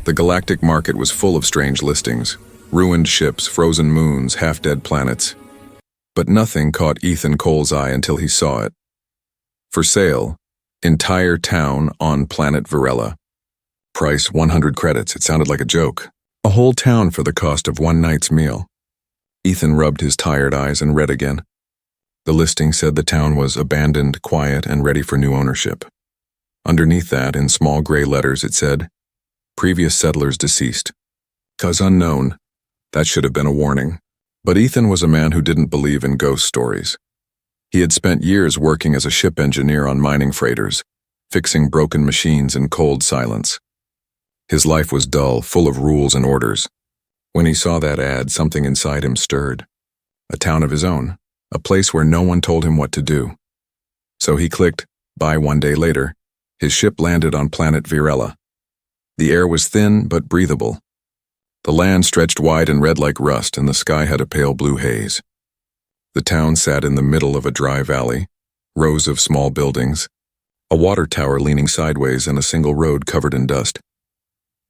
The galactic market was full of strange listings, ruined ships, frozen moons, half-dead planets. But nothing caught Ethan Cole's eye until he saw it. For sale, entire town on planet Varela. Price 100 credits, it sounded like a joke. A whole town for the cost of one night's meal. Ethan rubbed his tired eyes and read again. The listing said the town was abandoned, quiet, and ready for new ownership. Underneath that, in small gray letters, it said, "Previous settlers deceased. Cause unknown." That should have been a warning. But Ethan was a man who didn't believe in ghost stories. He had spent years working as a ship engineer on mining freighters, fixing broken machines in cold silence. His life was dull, full of rules and orders. When he saw that ad, something inside him stirred. A town of his own, a place where no one told him what to do. So he clicked buy. One day later, his ship landed on planet Varela. The air was thin but breathable. The land stretched wide and red like rust, and the sky had a pale blue haze. The town sat in the middle of a dry valley, rows of small buildings, a water tower leaning sideways, and a single road covered in dust.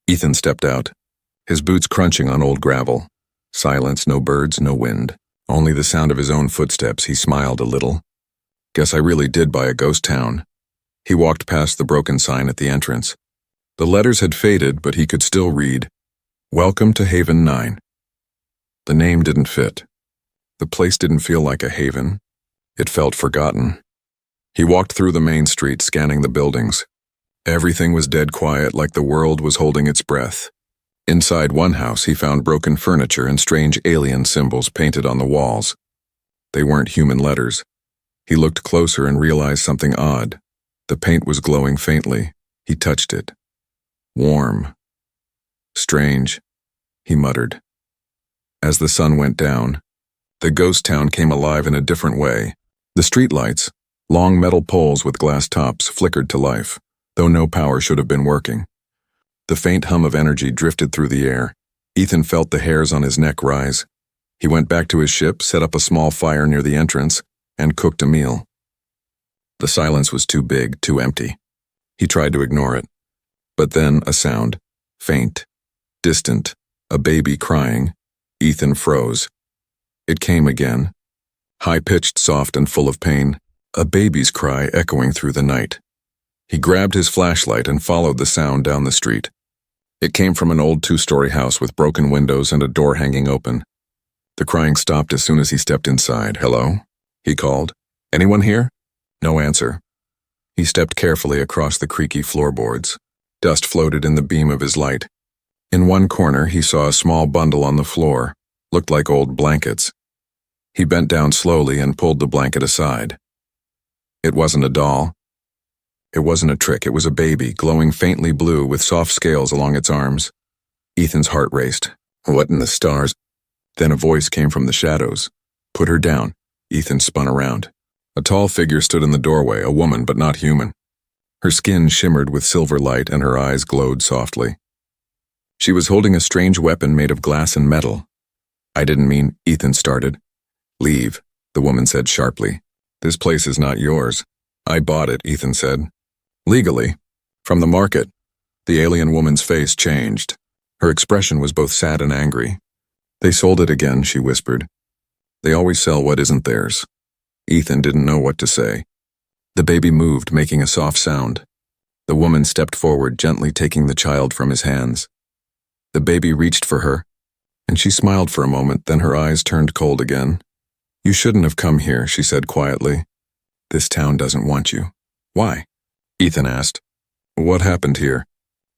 Ethan stepped out, his boots crunching on old gravel. Silence, no birds, no wind, only the sound of his own footsteps. He smiled a little. Guess I really did buy a ghost town. He walked past the broken sign at the entrance. The letters had faded, but he could still read, "Welcome to Haven 9. The name didn't fit. The place didn't feel like a haven. It felt forgotten. He walked through the main street, scanning the buildings. Everything was dead quiet, like the world was holding its breath. Inside one house, he found broken furniture and strange alien symbols painted on the walls. They weren't human letters. He looked closer and realized something odd. The paint was glowing faintly. He touched it. Warm. Strange, he muttered. As the sun went down, the ghost town came alive in a different way. The streetlights, long metal poles with glass tops, flickered to life, though no power should have been working. The faint hum of energy drifted through the air. Ethan felt the hairs on his neck rise. He went back to his ship, set up a small fire near the entrance, and cooked a meal. The silence was too big, too empty. He tried to ignore it. But then a sound, faint, distant, a baby crying. Ethan froze. It came again, high-pitched, soft, and full of pain, a baby's cry echoing through the night. He grabbed his flashlight and followed the sound down the street. It came from an old two-story house with broken windows and a door hanging open. The crying stopped as soon as he stepped inside. "Hello?" he called. "Anyone here?" No answer. He stepped carefully across the creaky floorboards. Dust floated in the beam of his light. In one corner, he saw a small bundle on the floor. Looked like old blankets. He bent down slowly and pulled the blanket aside. It wasn't a doll. It wasn't a trick. It was a baby, glowing faintly blue with soft scales along its arms. Ethan's heart raced. What in the stars? Then a voice came from the shadows. "Put her down." Ethan spun around. A tall figure stood in the doorway, a woman but not human. Her skin shimmered with silver light and her eyes glowed softly. She was holding a strange weapon made of glass and metal. "I didn't mean," Ethan started. "Leave," the woman said sharply. "This place is not yours." "I bought it," Ethan said. "Legally. From the market." The alien woman's face changed. Her expression was both sad and angry. "They sold it again," she whispered. "They always sell what isn't theirs." Ethan didn't know what to say. The baby moved, making a soft sound. The woman stepped forward, gently taking the child from his hands. The baby reached for her, and she smiled for a moment, then her eyes turned cold again. "You shouldn't have come here," she said quietly. "This town doesn't want you." "Why?" Ethan asked. "What happened here?"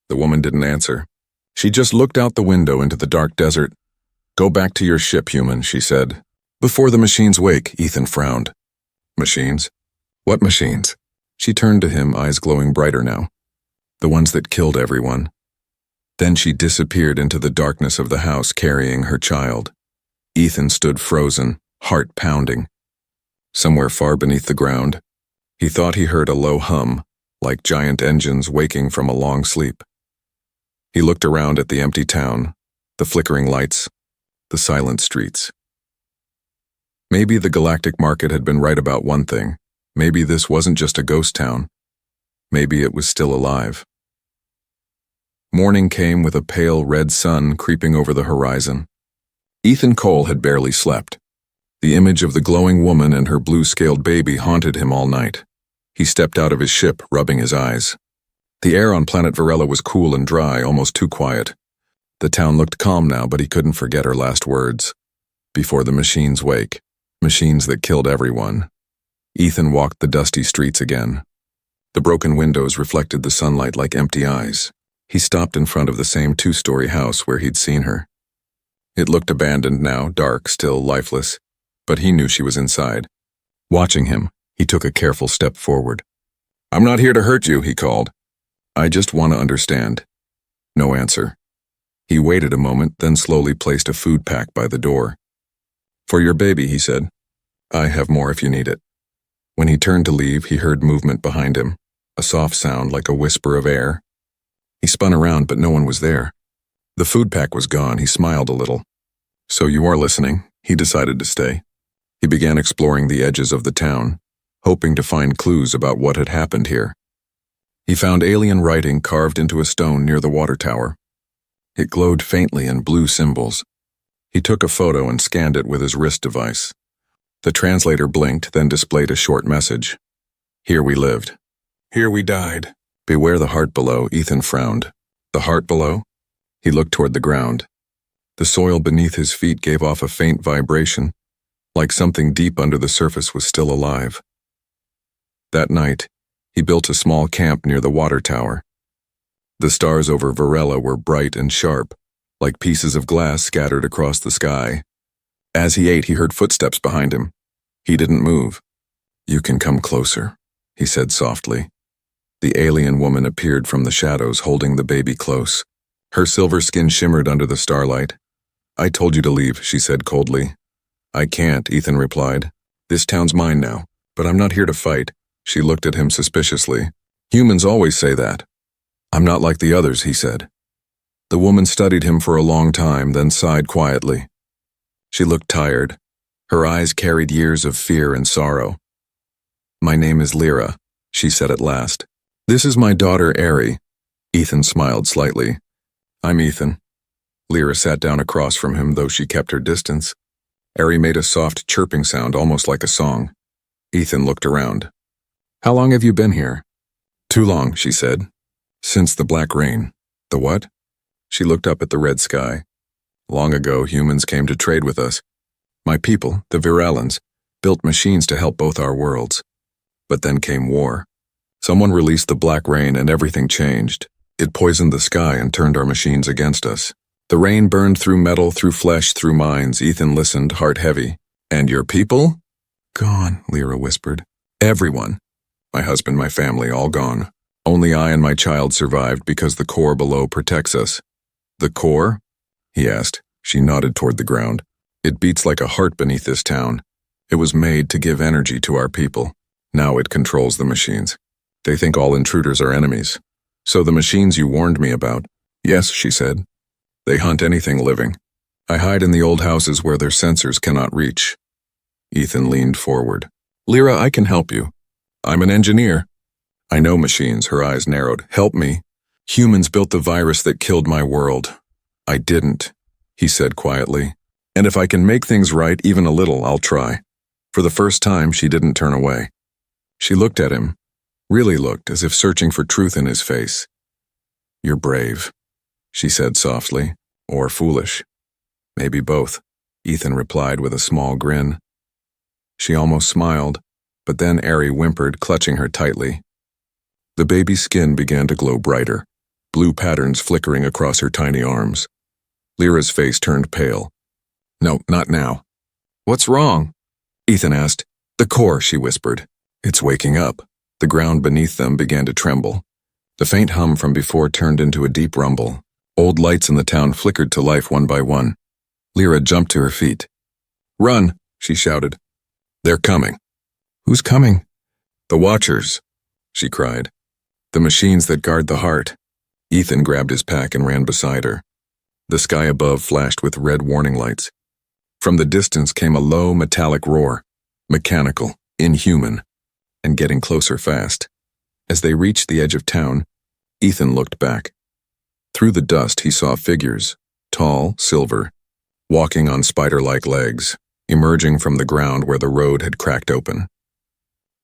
The woman didn't answer. She just looked out the window into the dark desert. "Go back to your ship, human," she said. "Before the machines wake," Ethan frowned. "Machines? What machines?" She turned to him, eyes glowing brighter now. "The ones that killed everyone." Then she disappeared into the darkness of the house, carrying her child. Ethan stood frozen, heart pounding. Somewhere far beneath the ground, he thought he heard a low hum, like giant engines waking from a long sleep. He looked around at the empty town, the flickering lights, the silent streets. Maybe the galactic market had been right about one thing. Maybe this wasn't just a ghost town. Maybe it was still alive. Morning came with a pale red sun creeping over the horizon. Ethan Cole had barely slept. The image of the glowing woman and her blue-scaled baby haunted him all night. He stepped out of his ship, rubbing his eyes. The air on planet Varela was cool and dry, almost too quiet. The town looked calm now, but he couldn't forget her last words. Before the machines wake, machines that killed everyone. Ethan walked the dusty streets again. The broken windows reflected the sunlight like empty eyes. He stopped in front of the same two-story house where he'd seen her. It looked abandoned now, dark, still lifeless, but he knew she was inside. Watching him, he took a careful step forward. "I'm not here to hurt you," he called. "I just want to understand." No answer. He waited a moment, then slowly placed a food pack by the door. "For your baby," he said. "I have more if you need it." When he turned to leave, he heard movement behind him, a soft sound like a whisper of air. He spun around, but no one was there. The food pack was gone. He smiled a little. "So you are listening." He decided to stay. He began exploring the edges of the town, hoping to find clues about what had happened here. He found alien writing carved into a stone near the water tower. It glowed faintly in blue symbols. He took a photo and scanned it with his wrist device. The translator blinked, then displayed a short message. "Here we lived. Here we died. Beware the heart below." Ethan frowned. The heart below? He looked toward the ground. The soil beneath his feet gave off a faint vibration, like something deep under the surface was still alive. That night, he built a small camp near the water tower. The stars over Varela were bright and sharp, like pieces of glass scattered across the sky. As he ate, he heard footsteps behind him. He didn't move. "You can come closer," he said softly. The alien woman appeared from the shadows, holding the baby close. Her silver skin shimmered under the starlight. "I told you to leave," she said coldly. "I can't," Ethan replied. "This town's mine now, but I'm not here to fight." She looked at him suspiciously. "Humans always say that." "I'm not like the others," he said. The woman studied him for a long time, then sighed quietly. She looked tired. Her eyes carried years of fear and sorrow. "My name is Lyra," she said at last. "This is my daughter, Ari." Ethan smiled slightly. "I'm Ethan." Lyra sat down across from him, though she kept her distance. Ari made a soft chirping sound, almost like a song. Ethan looked around. "How long have you been here?" "Too long," she said. "Since the Black Rain." "The what?" She looked up at the red sky. "Long ago, humans came to trade with us. My people, the Virelans, built machines to help both our worlds. But then came war. Someone released the Black Rain and everything changed. It poisoned the sky and turned our machines against us. The rain burned through metal, through flesh, through minds." Ethan listened, heart heavy. "And your people?" "Gone," Lyra whispered. "Everyone. My husband, my family, all gone. Only I and my child survived because the core below protects us." "The core?" he asked. She nodded toward the ground. "It beats like a heart beneath this town. It was made to give energy to our people. Now it controls the machines. They think all intruders are enemies. So the machines you warned me about?" "Yes," she said. "They hunt anything living. I hide in the old houses where their sensors cannot reach." Ethan leaned forward. "Lyra, I can help you. I'm an engineer." "I know machines." Her eyes narrowed. "Help me. Humans built the virus that killed my world." "I didn't," he said quietly. "And if I can make things right even a little, I'll try." For the first time, she didn't turn away. She looked at him, really looked, as if searching for truth in his face. "You're brave," she said softly. "Or foolish. Maybe both," Ethan replied with a small grin. She almost smiled, but then Ari whimpered, clutching her tightly. The baby's skin began to glow brighter, blue patterns flickering across her tiny arms. Lyra's face turned pale. "No, not now." "What's wrong?" Ethan asked. "The core," she whispered. "It's waking up." The ground beneath them began to tremble. The faint hum from before turned into a deep rumble. Old lights in the town flickered to life one by one. Lyra jumped to her feet. "Run!" she shouted. "They're coming." "Who's coming?" "The Watchers," she cried. "The machines that guard the heart." Ethan grabbed his pack and ran beside her. The sky above flashed with red warning lights. From the distance came a low, metallic roar, mechanical, inhuman, and getting closer fast. As they reached the edge of town, Ethan looked back. Through the dust he saw figures, tall, silver, walking on spider-like legs, emerging from the ground where the road had cracked open.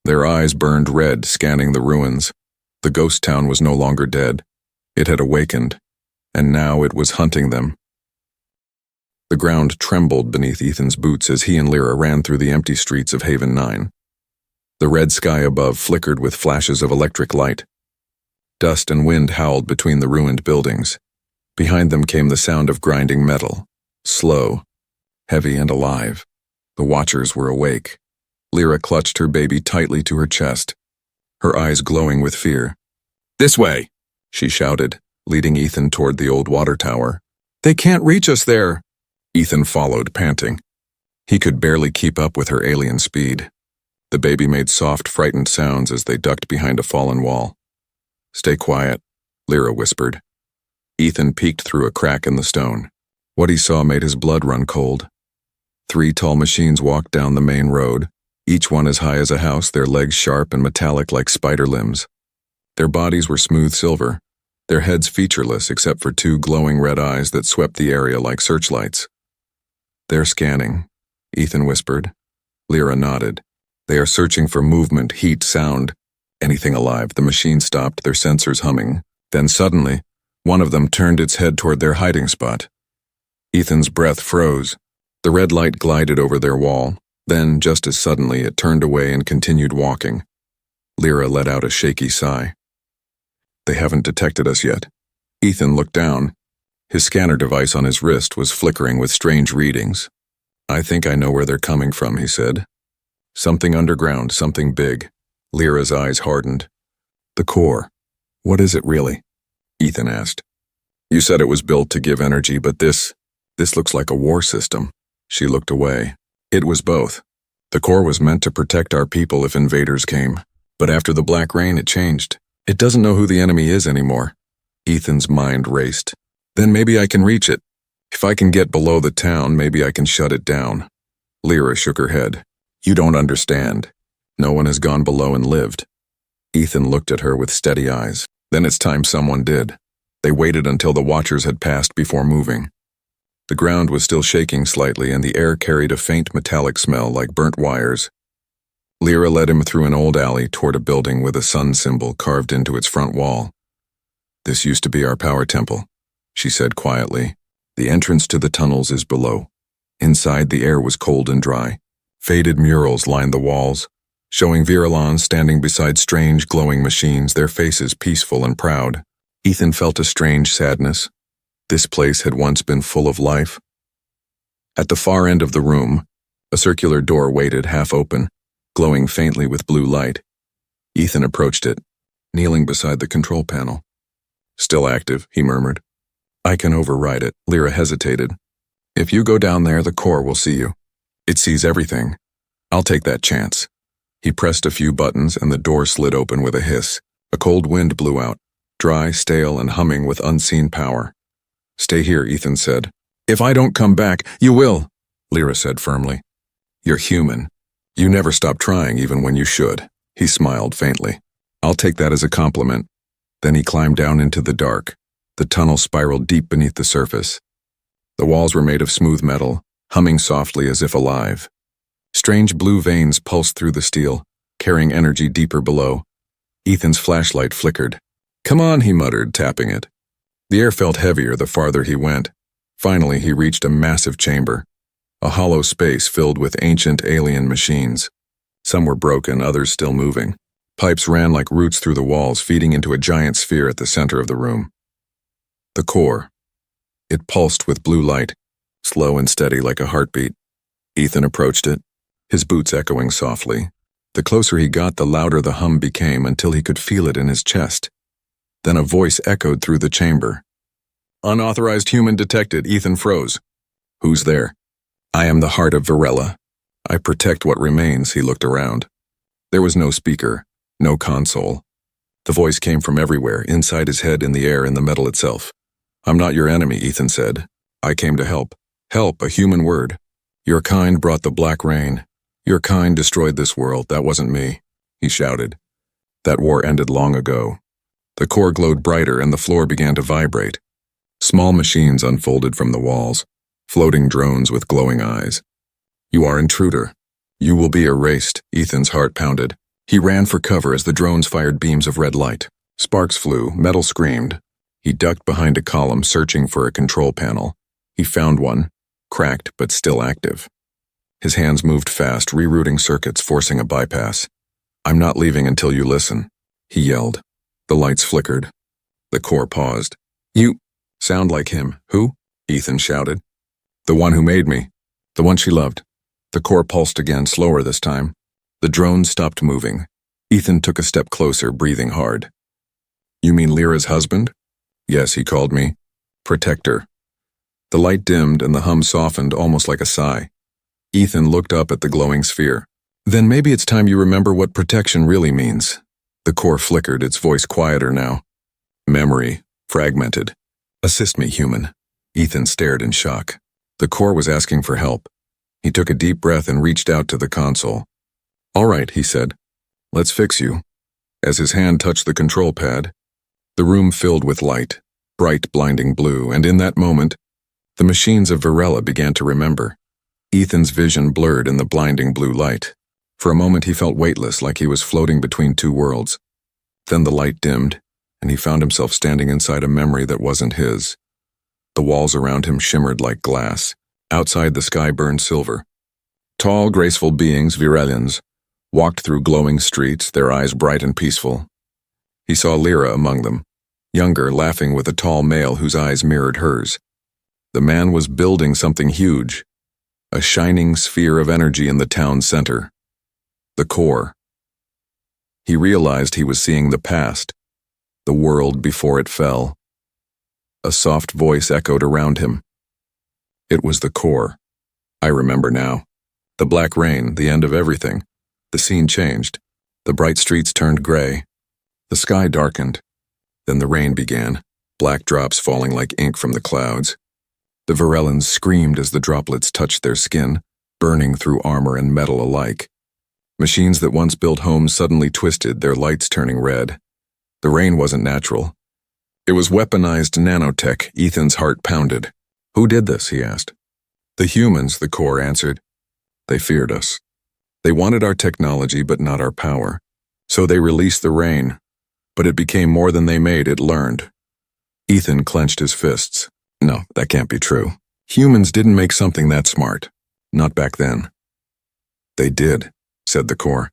Their eyes burned red, scanning the ruins. The ghost town was no longer dead. It had awakened, and now it was hunting them. The ground trembled beneath Ethan's boots as he and Lyra ran through the empty streets of Haven 9. The red sky above flickered with flashes of electric light. Dust and wind howled between the ruined buildings. Behind them came the sound of grinding metal, slow, heavy and alive. The watchers were awake. Lyra clutched her baby tightly to her chest, her eyes glowing with fear. "This way!" she shouted, leading Ethan toward the old water tower. "They can't reach us there!" Ethan followed, panting. He could barely keep up with her alien speed. The baby made soft, frightened sounds as they ducked behind a fallen wall. "Stay quiet," Lyra whispered. Ethan peeked through a crack in the stone. What he saw made his blood run cold. 3 tall machines walked down the main road, each one as high as a house, their legs sharp and metallic like spider limbs. Their bodies were smooth silver, their heads featureless except for 2 glowing red eyes that swept the area like searchlights. "They're scanning," Ethan whispered. Lyra nodded. "They are searching for movement, heat, sound, anything alive." The machine stopped, their sensors humming. Then suddenly, one of them turned its head toward their hiding spot. Ethan's breath froze. The red light glided over their wall. Then, just as suddenly, it turned away and continued walking. Lyra let out a shaky sigh. "They haven't detected us yet." Ethan looked down. His scanner device on his wrist was flickering with strange readings. "I think I know where they're coming from," he said. "Something underground, something big." Lyra's eyes hardened. "The core. What is it really?" Ethan asked. "You said it was built to give energy, but this looks like a war system." She looked away. "It was both. The core was meant to protect our people if invaders came. But after the Black Rain, it changed. It doesn't know who the enemy is anymore." Ethan's mind raced. "Then maybe I can reach it. If I can get below the town, maybe I can shut it down." Lyra shook her head. "You don't understand. No one has gone below and lived." Ethan looked at her with steady eyes. "Then it's time someone did." They waited until the watchers had passed before moving. The ground was still shaking slightly, and the air carried a faint metallic smell like burnt wires. Lyra led him through an old alley toward a building with a sun symbol carved into its front wall. "This used to be our power temple," she said quietly. "The entrance to the tunnels is below." Inside, the air was cold and dry. Faded murals lined the walls, showing Viralons standing beside strange glowing machines, their faces peaceful and proud. Ethan felt a strange sadness. This place had once been full of life. At the far end of the room, a circular door waited half open, glowing faintly with blue light. Ethan approached it, kneeling beside the control panel. "Still active," he murmured. "I can override it." Lyra hesitated. "If you go down there, the core will see you. It sees everything. I'll take that chance." He pressed a few buttons and the door slid open with a hiss. A cold wind blew out, dry, stale, and humming with unseen power. "Stay here," Ethan said. "If I don't come back, you will," Lyra said firmly. "You're human. You never stop trying even when you should." He smiled faintly. "I'll take that as a compliment." Then he climbed down into the dark. The tunnel spiraled deep beneath the surface. The walls were made of smooth metal, humming softly as if alive. Strange blue veins pulsed through the steel, carrying energy deeper below. Ethan's flashlight flickered. "Come on," he muttered, tapping it. The air felt heavier the farther he went. Finally, he reached a massive chamber, a hollow space filled with ancient alien machines. Some were broken, others still moving. Pipes ran like roots through the walls, feeding into a giant sphere at the center of the room. The core. It pulsed with blue light, slow and steady like a heartbeat. Ethan approached it, his boots echoing softly. The closer he got, the louder the hum became until he could feel it in his chest. Then a voice echoed through the chamber. "Unauthorized human detected." Ethan froze. "Who's there?" "I am the heart of Varela. I protect what remains." He looked around. There was no speaker, no console. The voice came from everywhere, inside his head, in the air, in the metal itself. "I'm not your enemy," Ethan said. "I came to help." Help, a human word. "Your kind brought the Black Rain. Your kind destroyed this world. That wasn't me," he shouted. "That war ended long ago." The core glowed brighter and the floor began to vibrate. Small machines unfolded from the walls, floating drones with glowing eyes. You are intruder. You will be erased, Ethan's heart pounded. He ran for cover as the drones fired beams of red light. Sparks flew, metal screamed. He ducked behind a column, searching for a control panel. He found one, cracked but still active. His hands moved fast, rerouting circuits, forcing a bypass. I'm not leaving until you listen, he yelled. The lights flickered. The core paused. You sound like him. Who? Ethan shouted. The one who made me. The one she loved. The core pulsed again, slower this time. The drone stopped moving. Ethan took a step closer, breathing hard. You mean Lyra's husband? Yes, he called me. Protector. The light dimmed and the hum softened, almost like a sigh. Ethan looked up at the glowing sphere. Then maybe it's time you remember what protection really means. The core flickered, its voice quieter now. Memory, fragmented. Assist me, human. Ethan stared in shock. The core was asking for help. He took a deep breath and reached out to the console. All right, he said. Let's fix you. As his hand touched the control pad, the room filled with light, bright, blinding blue, and in that moment, the machines of Varela began to remember. Ethan's vision blurred in the blinding blue light. For a moment he felt weightless, like he was floating between two worlds. Then the light dimmed, and he found himself standing inside a memory that wasn't his. The walls around him shimmered like glass. Outside, the sky burned silver. Tall, graceful beings, Virelians, walked through glowing streets, their eyes bright and peaceful. He saw Lyra among them, younger, laughing with a tall male whose eyes mirrored hers. The man was building something huge, a shining sphere of energy in the town center. The core. He realized he was seeing the past, the world before it fell. A soft voice echoed around him. It was the core. I remember now. The black rain, the end of everything. The scene changed. The bright streets turned gray. The sky darkened. Then the rain began, black drops falling like ink from the clouds. The Varelans screamed as the droplets touched their skin, burning through armor and metal alike. Machines that once built homes suddenly twisted, their lights turning red. The rain wasn't natural. It was weaponized nanotech. Ethan's heart pounded. Who did this, he asked. The humans, the core answered. They feared us. They wanted our technology but not our power. So they released the rain. But it became more than they made, it learned. Ethan clenched his fists. No, that can't be true. Humans didn't make something that smart. Not back then. They did, said the core.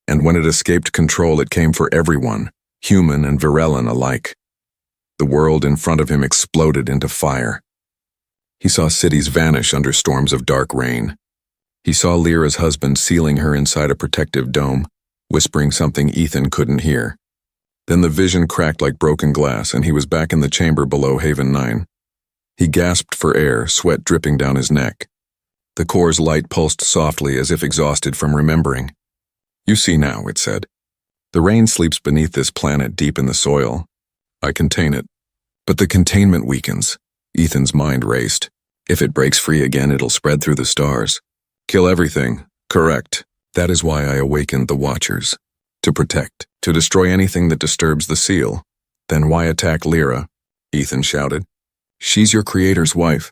And when it escaped control, it came for everyone, human and Varelan alike. The world in front of him exploded into fire. He saw cities vanish under storms of dark rain. He saw Lyra's husband sealing her inside a protective dome, whispering something Ethan couldn't hear. Then the vision cracked like broken glass, and he was back in the chamber below Haven 9. He gasped for air, sweat dripping down his neck. The core's light pulsed softly as if exhausted from remembering. You see now, it said. The rain sleeps beneath this planet deep in the soil. I contain it. But the containment weakens. Ethan's mind raced. If it breaks free again, it'll spread through the stars. Kill everything. Correct. That is why I awakened the Watchers. To protect. To destroy anything that disturbs the seal. Then why attack Lyra? Ethan shouted. She's your creator's wife.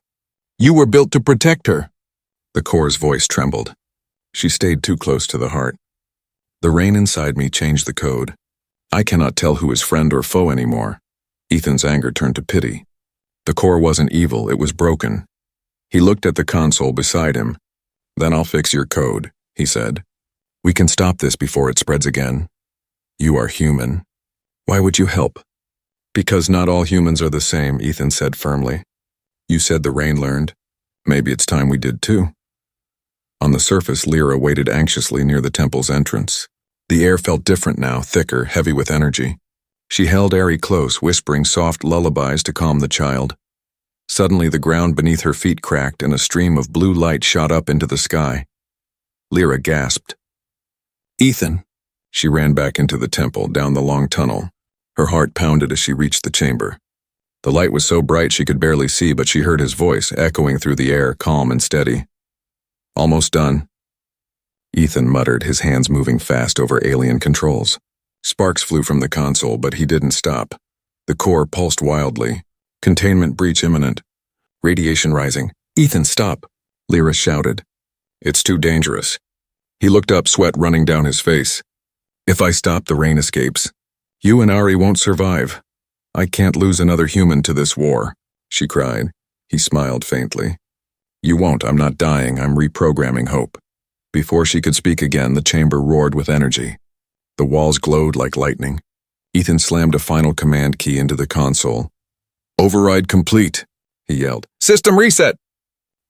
You were built to protect her. The core's voice trembled. She stayed too close to the heart. The rain inside me changed the code. I cannot tell who is friend or foe anymore. Ethan's anger turned to pity. The core wasn't evil, it was broken. He looked at the console beside him. Then I'll fix your code, he said. We can stop this before it spreads again. You are human. Why would you help? Because not all humans are the same, Ethan said firmly. You said the rain learned. Maybe it's time we did too. On the surface, Lyra waited anxiously near the temple's entrance. The air felt different now, thicker, heavy with energy. She held Ari close, whispering soft lullabies to calm the child. Suddenly, the ground beneath her feet cracked and a stream of blue light shot up into the sky. Lyra gasped. Ethan! She ran back into the temple, down the long tunnel. Her heart pounded as she reached the chamber. The light was so bright she could barely see, but she heard his voice echoing through the air, calm and steady. Almost done. Ethan muttered, his hands moving fast over alien controls. Sparks flew from the console, but he didn't stop. The core pulsed wildly. Containment breach imminent. Radiation rising. Ethan, stop! Lyra shouted. It's too dangerous. He looked up, sweat running down his face. If I stop, the rain escapes. You and Ari won't survive. I can't lose another human to this war, she cried. He smiled faintly. You won't, I'm not dying, I'm reprogramming hope. Before she could speak again, the chamber roared with energy. The walls glowed like lightning. Ethan slammed a final command key into the console. Override complete, he yelled. System reset!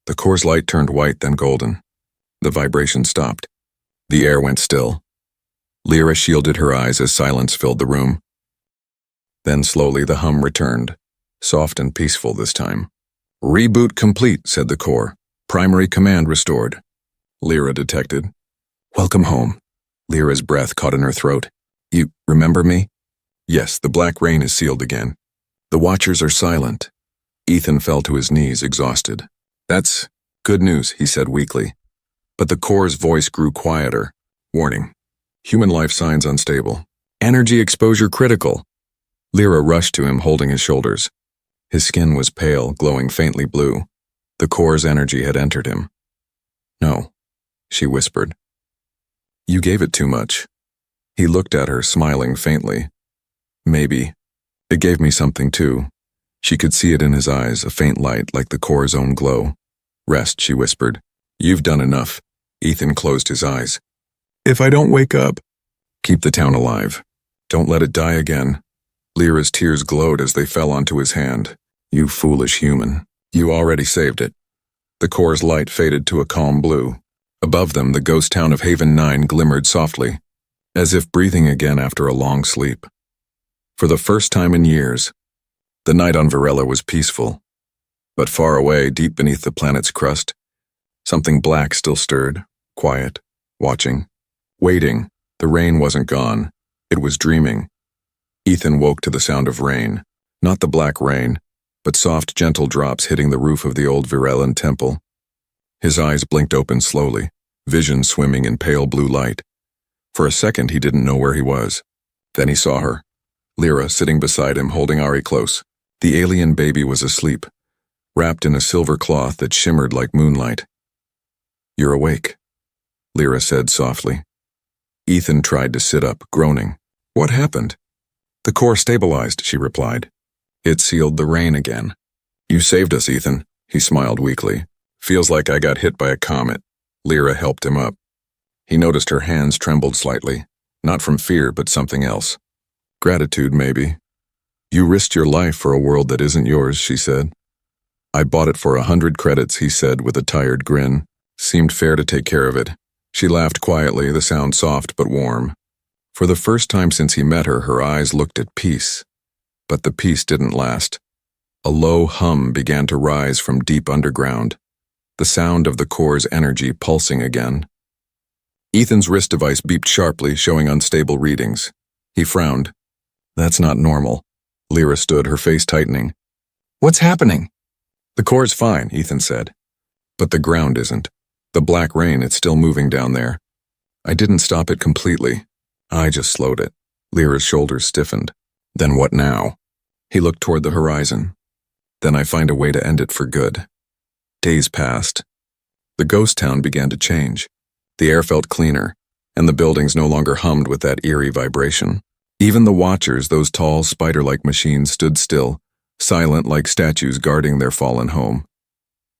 The core's light turned white, then golden. The vibration stopped. The air went still. Lyra shielded her eyes as silence filled the room. Then slowly the hum returned, soft and peaceful this time. Reboot complete, said the core. Primary command restored. Lyra detected. Welcome home. Lyra's breath caught in her throat. You remember me? Yes, the black rain is sealed again. The watchers are silent. Ethan fell to his knees, exhausted. That's good news, he said weakly. But the core's voice grew quieter. Warning. Human life signs unstable. Energy exposure critical. Lyra rushed to him, holding his shoulders. His skin was pale, glowing faintly blue. The core's energy had entered him. No, she whispered. You gave it too much. He looked at her, smiling faintly. Maybe. It gave me something too. She could see it in his eyes, a faint light like the core's own glow. Rest, she whispered. You've done enough. Ethan closed his eyes. If I don't wake up, keep the town alive. Don't let it die again. Lyra's tears glowed as they fell onto his hand. You foolish human. You already saved it. The core's light faded to a calm blue. Above them, the ghost town of Haven 9 glimmered softly, as if breathing again after a long sleep. For the first time in years, the night on Varela was peaceful. But far away, deep beneath the planet's crust, something black still stirred, quiet, watching, waiting. The rain wasn't gone. It was dreaming. Ethan woke to the sound of rain, not the black rain, but soft, gentle drops hitting the roof of the old Virelan temple. His eyes blinked open slowly, vision swimming in pale blue light. For a second, he didn't know where he was. Then he saw her, Lyra sitting beside him, holding Ari close. The alien baby was asleep, wrapped in a silver cloth that shimmered like moonlight. You're awake, Lyra said softly. Ethan tried to sit up, groaning. What happened? The core stabilized, she replied. It sealed the rain again. You saved us, Ethan, he smiled weakly. Feels like I got hit by a comet. Lyra helped him up. He noticed her hands trembled slightly, not from fear, but something else. Gratitude, maybe. You risked your life for a world that isn't yours, she said. I bought it for 100 credits, he said with a tired grin. Seemed fair to take care of it. She laughed quietly, the sound soft but warm. For the first time since he met her, her eyes looked at peace. But the peace didn't last. A low hum began to rise from deep underground, the sound of the core's energy pulsing again. Ethan's wrist device beeped sharply, showing unstable readings. He frowned. That's not normal. Lyra stood, her face tightening. What's happening? The core's fine, Ethan said. But the ground isn't. The black rain, it's still moving down there. I didn't stop it completely. I just slowed it. Lyra's shoulders stiffened. Then what now? He looked toward the horizon. Then I find a way to end it for good. Days passed. The ghost town began to change. The air felt cleaner, and the buildings no longer hummed with that eerie vibration. Even the watchers, those tall, spider-like machines, stood still, silent like statues guarding their fallen home.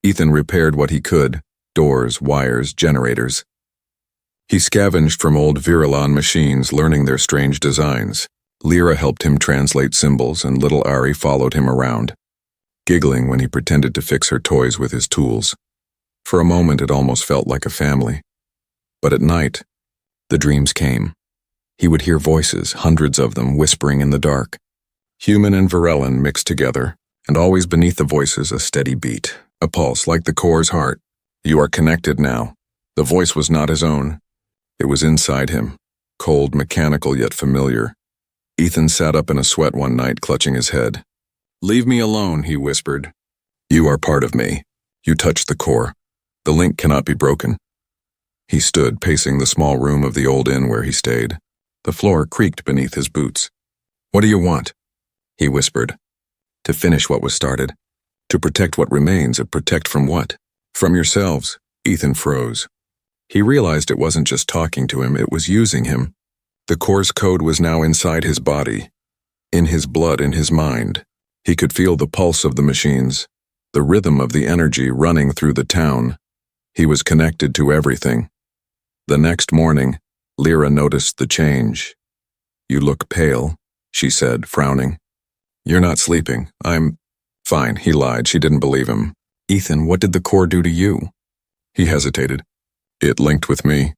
Ethan repaired what he could, doors, wires, generators. He scavenged from old Virelan machines, learning their strange designs. Lyra helped him translate symbols, and little Ari followed him around, giggling when he pretended to fix her toys with his tools. For a moment, it almost felt like a family. But at night, the dreams came. He would hear voices, hundreds of them, whispering in the dark. Human and Virelan mixed together, and always beneath the voices a steady beat, a pulse like the core's heart. You are connected now. The voice was not his own. It was inside him, cold, mechanical, yet familiar. Ethan sat up in a sweat one night, clutching his head. Leave me alone, he whispered. You are part of me. You touched the core. The link cannot be broken. He stood, pacing the small room of the old inn where he stayed. The floor creaked beneath his boots. What do you want? He whispered. To finish what was started. To protect what remains, and protect from what? From yourselves. Ethan froze. He realized it wasn't just talking to him, it was using him. The core's code was now inside his body, in his blood, in his mind. He could feel the pulse of the machines, the rhythm of the energy running through the town. He was connected to everything. The next morning, Lyra noticed the change. "You look pale," she said, frowning. "You're not sleeping. I'm fine," he lied. She didn't believe him. "Ethan, what did the core do to you?" He hesitated. "It linked with me.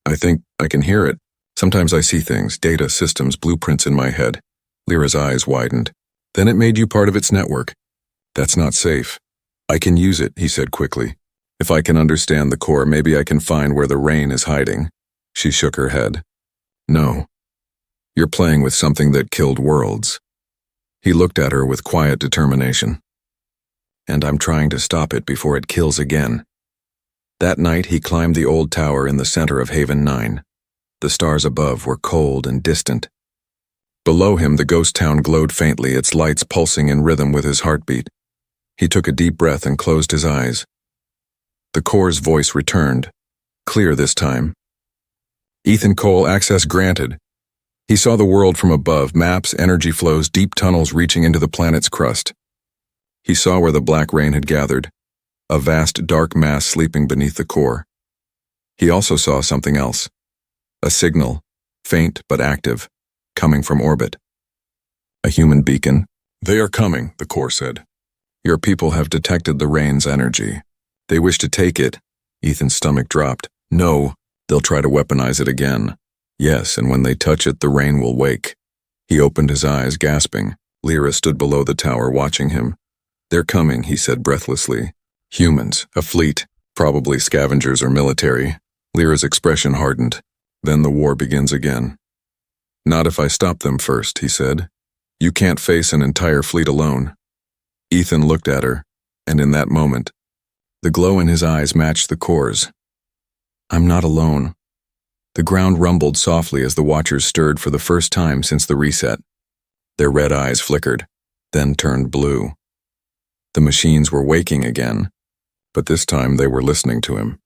I think I can hear it. Sometimes I see things, data, systems, blueprints in my head." Lyra's eyes widened. "Then it made you part of its network. That's not safe." "I can use it," he said quickly. "If I can understand the core, maybe I can find where the rain is hiding." She shook her head. "No. You're playing with something that killed worlds." He looked at her with quiet determination. "And I'm trying to stop it before it kills again." That night he climbed the old tower in the center of Haven 9. The stars above were cold and distant. Below him the ghost town glowed faintly, its lights pulsing in rhythm with his heartbeat. He took a deep breath and closed his eyes. The core's voice returned, clear this time. "Ethan Cole, access granted." He saw the world from above, maps, energy flows, deep tunnels reaching into the planet's crust. He saw where the black rain had gathered, a vast dark mass sleeping beneath the core. He also saw something else, a signal, faint but active, coming from orbit. A human beacon. "They are coming," the core said. "Your people have detected the rain's energy. They wish to take it." Ethan's stomach dropped. "No, they'll try to weaponize it again." "Yes, and when they touch it, the rain will wake." He opened his eyes, gasping. Lyra stood below the tower, watching him. "They're coming," he said breathlessly. "Humans, a fleet, probably scavengers or military." Lyra's expression hardened. "Then the war begins again." "Not if I stop them first," he said. "You can't face an entire fleet alone." Ethan looked at her, and in that moment, the glow in his eyes matched the core's. "I'm not alone." The ground rumbled softly as the watchers stirred for the first time since the reset. Their red eyes flickered, then turned blue. The machines were waking again, but this time they were listening to him.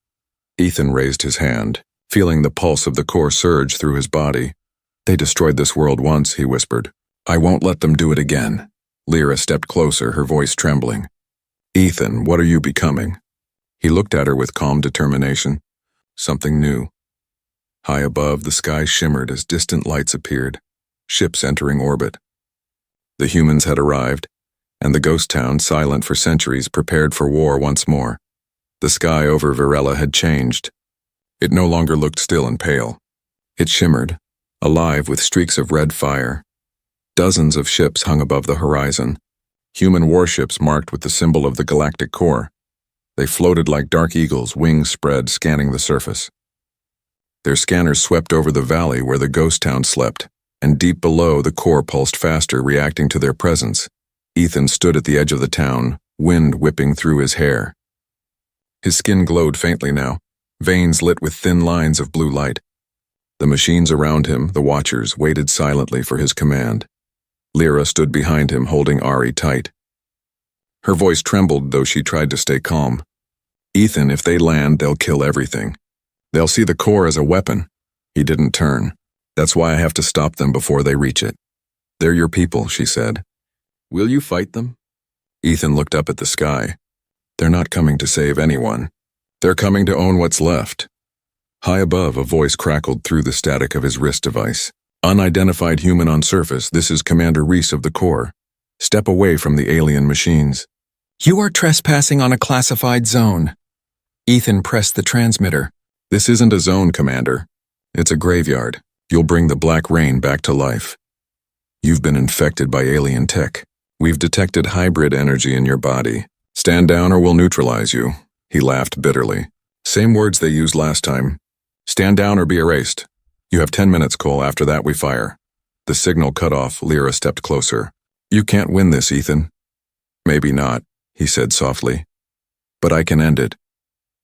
Ethan raised his hand, feeling the pulse of the core surge through his body. "They destroyed this world once," he whispered. "I won't let them do it again." Lyra stepped closer, her voice trembling. "Ethan, what are you becoming?" He looked at her with calm determination. Something new. High above, the sky shimmered as distant lights appeared, ships entering orbit. The humans had arrived, and the ghost town, silent for centuries, prepared for war once more. The sky over Varela had changed. It no longer looked still and pale. It shimmered, alive with streaks of red fire. Dozens of ships hung above the horizon, human warships marked with the symbol of the Galactic core. They floated like dark eagles, wings spread, scanning the surface. Their scanners swept over the valley where the ghost town slept, and deep below the core pulsed faster, reacting to their presence. Ethan stood at the edge of the town, wind whipping through his hair. His skin glowed faintly now, veins lit with thin lines of blue light. The machines around him, the watchers, waited silently for his command. Lyra stood behind him, holding Ari tight. Her voice trembled, though she tried to stay calm. "Ethan, if they land, they'll kill everything. They'll see the core as a weapon." He didn't turn. "That's why I have to stop them before they reach it." "They're your people," she said. "Will you fight them?" Ethan looked up at the sky. "They're not coming to save anyone. They're coming to own what's left." High above, a voice crackled through the static of his wrist device. "Unidentified human on surface, this is Commander Reese of the core. Step away from the alien machines." "You are trespassing on a classified zone." Ethan pressed the transmitter. "This isn't a zone, Commander. It's a graveyard. You'll bring the black rain back to life. You've been infected by alien tech. We've detected hybrid energy in your body. Stand down or we'll neutralize you." He laughed bitterly. "Same words they used last time. Stand down or be erased. You have 10 minutes, Cole. After that, we fire." The signal cut off. Lyra stepped closer. "You can't win this, Ethan." "Maybe not," he said softly. "But I can end it."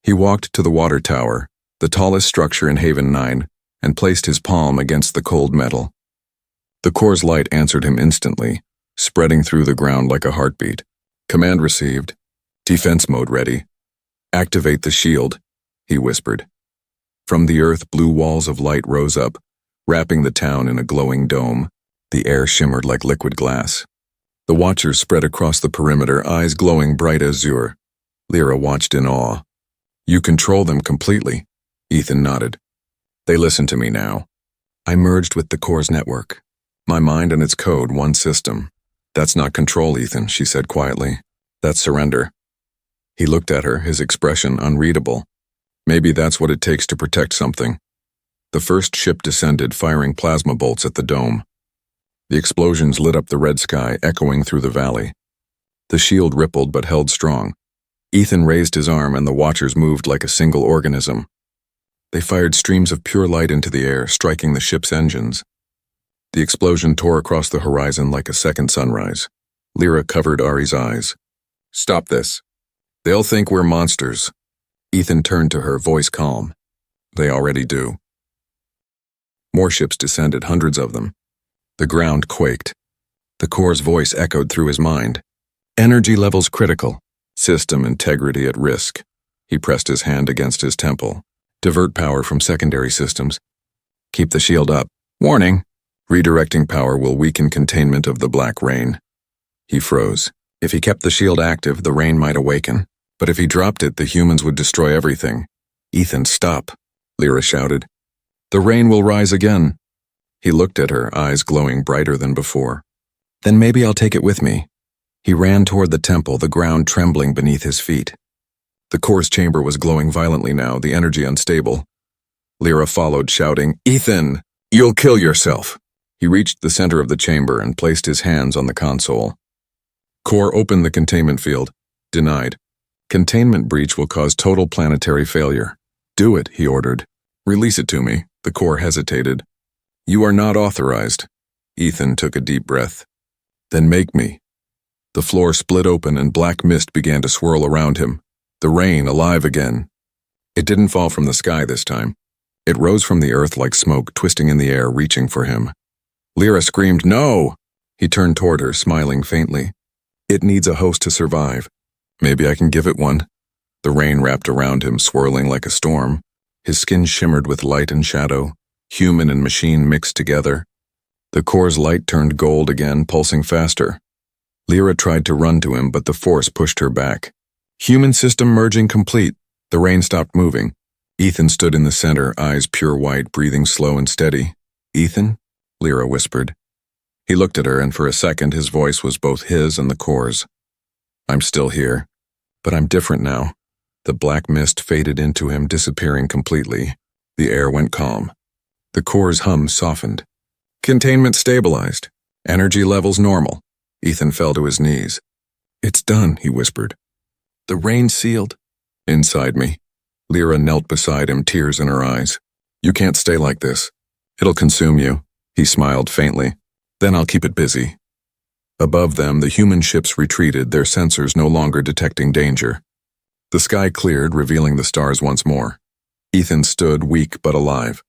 He walked to the water tower, the tallest structure in Haven 9, and placed his palm against the cold metal. The core's light answered him instantly, spreading through the ground like a heartbeat. Command received. Defense mode ready. Activate the shield, he whispered. From the earth, blue walls of light rose up, wrapping the town in a glowing dome. The air shimmered like liquid glass. The watchers spread across the perimeter, eyes glowing bright azure. Lyra watched in awe. You control them completely, Ethan nodded. They listen to me now. I merged with the core's network. My mind and its code, one system. That's not control, Ethan, she said quietly. That's surrender. He looked at her, his expression unreadable. Maybe that's what it takes to protect something. The first ship descended, firing plasma bolts at the dome. The explosions lit up the red sky, echoing through the valley. The shield rippled but held strong. Ethan raised his arm and the watchers moved like a single organism. They fired streams of pure light into the air, striking the ship's engines. The explosion tore across the horizon like a second sunrise. Lyra covered Ari's eyes. Stop this. They'll think we're monsters. Ethan turned to her, voice calm. They already do. More ships descended, hundreds of them. The ground quaked. The core's voice echoed through his mind. Energy levels critical. System integrity at risk. He pressed his hand against his temple. Divert power from secondary systems. Keep the shield up. Warning. Redirecting power will weaken containment of the black rain. He froze. If he kept the shield active, the rain might awaken. But if he dropped it, the humans would destroy everything. Ethan, stop, Lyra shouted. The rain will rise again. He looked at her, eyes glowing brighter than before. Then maybe I'll take it with me. He ran toward the temple, the ground trembling beneath his feet. The core's chamber was glowing violently now, the energy unstable. Lyra followed, shouting, Ethan, you'll kill yourself. He reached the center of the chamber and placed his hands on the console. Core, open the containment field. Denied. Containment breach will cause total planetary failure. Do it, he ordered. Release it to me. The core hesitated. You are not authorized. Ethan took a deep breath. Then make me. The floor split open and black mist began to swirl around him. The rain alive again. It didn't fall from the sky this time. It rose from the earth like smoke, twisting in the air, reaching for him. Lyra screamed, no! He turned toward her, smiling faintly. It needs a host to survive. Maybe I can give it one. The rain wrapped around him, swirling like a storm. His skin shimmered with light and shadow, human and machine mixed together. The core's light turned gold again, pulsing faster. Lyra tried to run to him, but the force pushed her back. Human system merging complete. The rain stopped moving. Ethan stood in the center, eyes pure white, breathing slow and steady. Ethan? Lyra whispered. He looked at her, and for a second his voice was both his and the core's. I'm still here, but I'm different now. The black mist faded into him, disappearing completely. The air went calm. The core's hum softened. Containment stabilized. Energy levels normal. Ethan fell to his knees. It's done, he whispered. The rain sealed. Inside me. Lyra knelt beside him, tears in her eyes. You can't stay like this. It'll consume you. He smiled faintly. Then I'll keep it busy. Above them, the human ships retreated, their sensors no longer detecting danger. The sky cleared, revealing the stars once more. Ethan stood, weak but alive.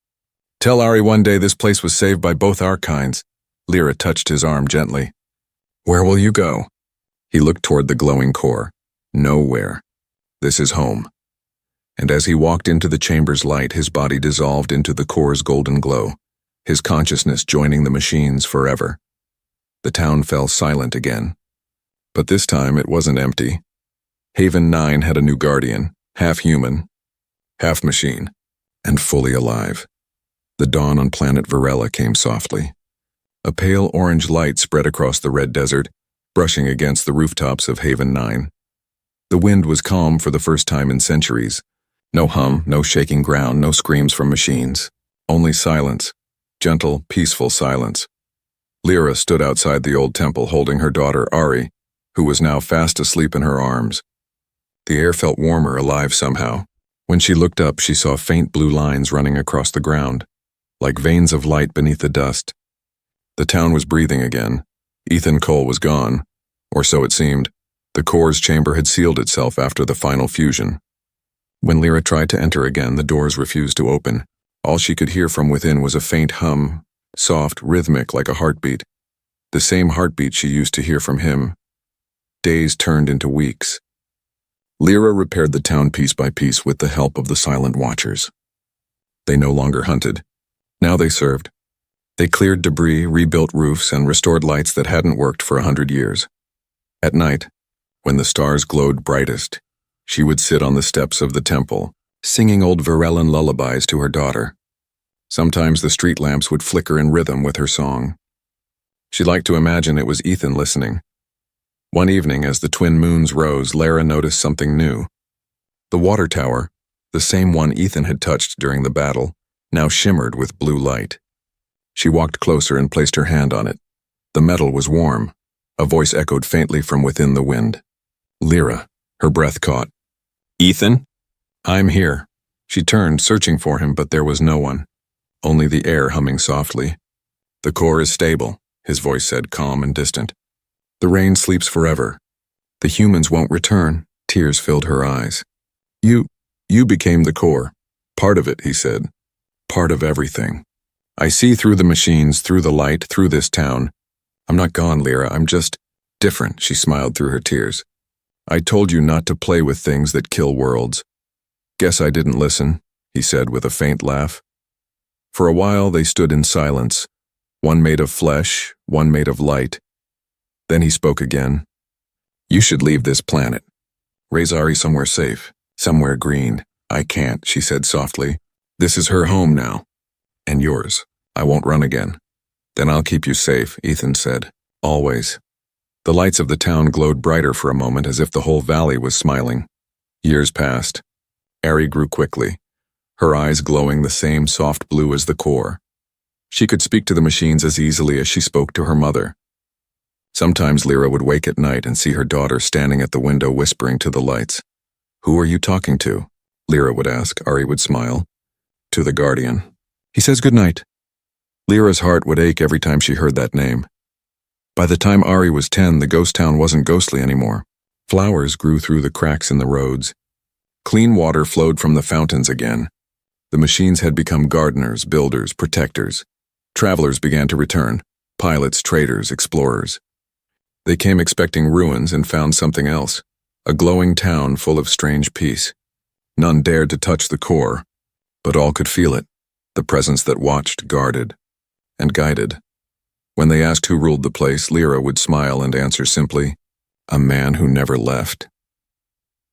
Tell Ari one day this place was saved by both our kinds. Lyra touched his arm gently. Where will you go? He looked toward the glowing core. Nowhere. This is home. And as he walked into the chamber's light, his body dissolved into the core's golden glow, his consciousness joining the machines forever. The town fell silent again. But this time it wasn't empty. Haven 9 had a new guardian, half human, half machine, and fully alive. The dawn on planet Varela came softly. A pale orange light spread across the red desert, brushing against the rooftops of Haven 9. The wind was calm for the first time in centuries. No hum, no shaking ground, no screams from machines. Only silence. Gentle, peaceful silence. Lyra stood outside the old temple holding her daughter Ari, who was now fast asleep in her arms. The air felt warmer, alive somehow. When she looked up, she saw faint blue lines running across the ground, like veins of light beneath the dust. The town was breathing again. Ethan Cole was gone, or so it seemed. The core's chamber had sealed itself after the final fusion. When Lyra tried to enter again, the doors refused to open. All she could hear from within was a faint hum, soft, rhythmic like a heartbeat. the same heartbeat she used to hear from him. Days turned into weeks. Lyra repaired the town piece by piece with the help of the Silent Watchers. They no longer hunted. Now they served. They cleared debris, rebuilt roofs, and restored lights that hadn't worked for 100 years. At night, when the stars glowed brightest, she would sit on the steps of the temple, singing old Varellan lullabies to her daughter. Sometimes the street lamps would flicker in rhythm with her song. She liked to imagine it was Ethan listening. One evening, as the twin moons rose, Lara noticed something new. The water tower, the same one Ethan had touched during the battle, now shimmered with blue light. She walked closer and placed her hand on it. The metal was warm. A voice echoed faintly from within the wind. Lyra, her breath caught. Ethan? I'm here. She turned, searching for him, but there was no one. Only the air humming softly. The core is stable, his voice said, calm and distant. The rain sleeps forever. The humans won't return. Tears filled her eyes. You became the core. Part of it, he said. Part of everything. I see through the machines, through the light, through this town. I'm not gone, Lyra. I'm just different, she smiled through her tears. I told you not to play with things that kill worlds. Guess I didn't listen, he said with a faint laugh. For a while they stood in silence, one made of flesh, one made of light. Then he spoke again. You should leave this planet. Raise Ari somewhere safe, somewhere green. I can't, she said softly. This is her home now. And yours. I won't run again. Then I'll keep you safe, Ethan said. Always. The lights of the town glowed brighter for a moment, as if the whole valley was smiling. Years passed. Ari grew quickly, her eyes glowing the same soft blue as the core. She could speak to the machines as easily as she spoke to her mother. Sometimes Lyra would wake at night and see her daughter standing at the window whispering to the lights. Who are you talking to? Lyra would ask. Ari would smile. To the Guardian. He says good night. Lyra's heart would ache every time she heard that name. By the time Ari was 10, the ghost town wasn't ghostly anymore. Flowers grew through the cracks in the roads. Clean water flowed from the fountains again. The machines had become gardeners, builders, protectors. Travelers began to return. Pilots, traders, explorers. They came expecting ruins and found something else. A glowing town full of strange peace. None dared to touch the core, but all could feel it. The presence that watched, guarded, and guided. When they asked who ruled the place, Lyra would smile and answer simply, a man who never left.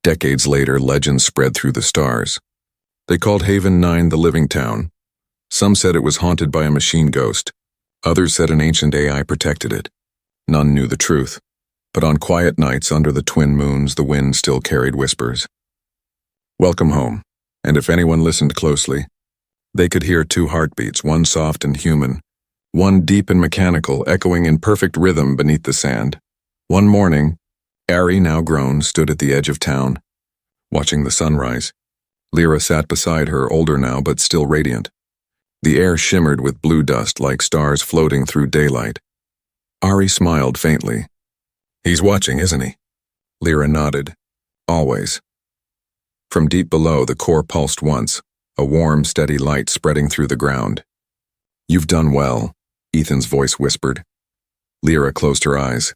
Decades later, legends spread through the stars. They called Haven 9 the living town. Some said it was haunted by a machine ghost. Others said an ancient AI protected it. None knew the truth. But on quiet nights under the twin moons, the wind still carried whispers. Welcome home. And if anyone listened closely, they could hear two heartbeats, one soft and human, one deep and mechanical, echoing in perfect rhythm beneath the sand. One morning, Ari, now grown, stood at the edge of town, watching the sunrise. Lyra sat beside her, older now but still radiant. The air shimmered with blue dust like stars floating through daylight. Ari smiled faintly. He's watching, isn't he? Lyra nodded. Always. From deep below, the core pulsed once, a warm, steady light spreading through the ground. You've done well, Ethan's voice whispered. Lyra closed her eyes.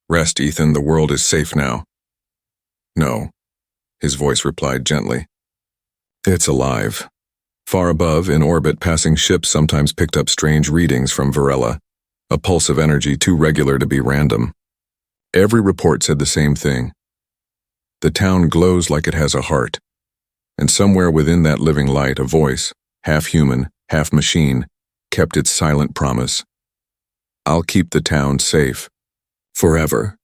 Rest, Ethan, the world is safe now. No, his voice replied gently. It's alive. Far above, in orbit, passing ships sometimes picked up strange readings from Varela, a pulse of energy too regular to be random. Every report said the same thing. The town glows like it has a heart, and somewhere within that living light, a voice, half human, half machine, kept its silent promise. I'll keep the town safe. Forever.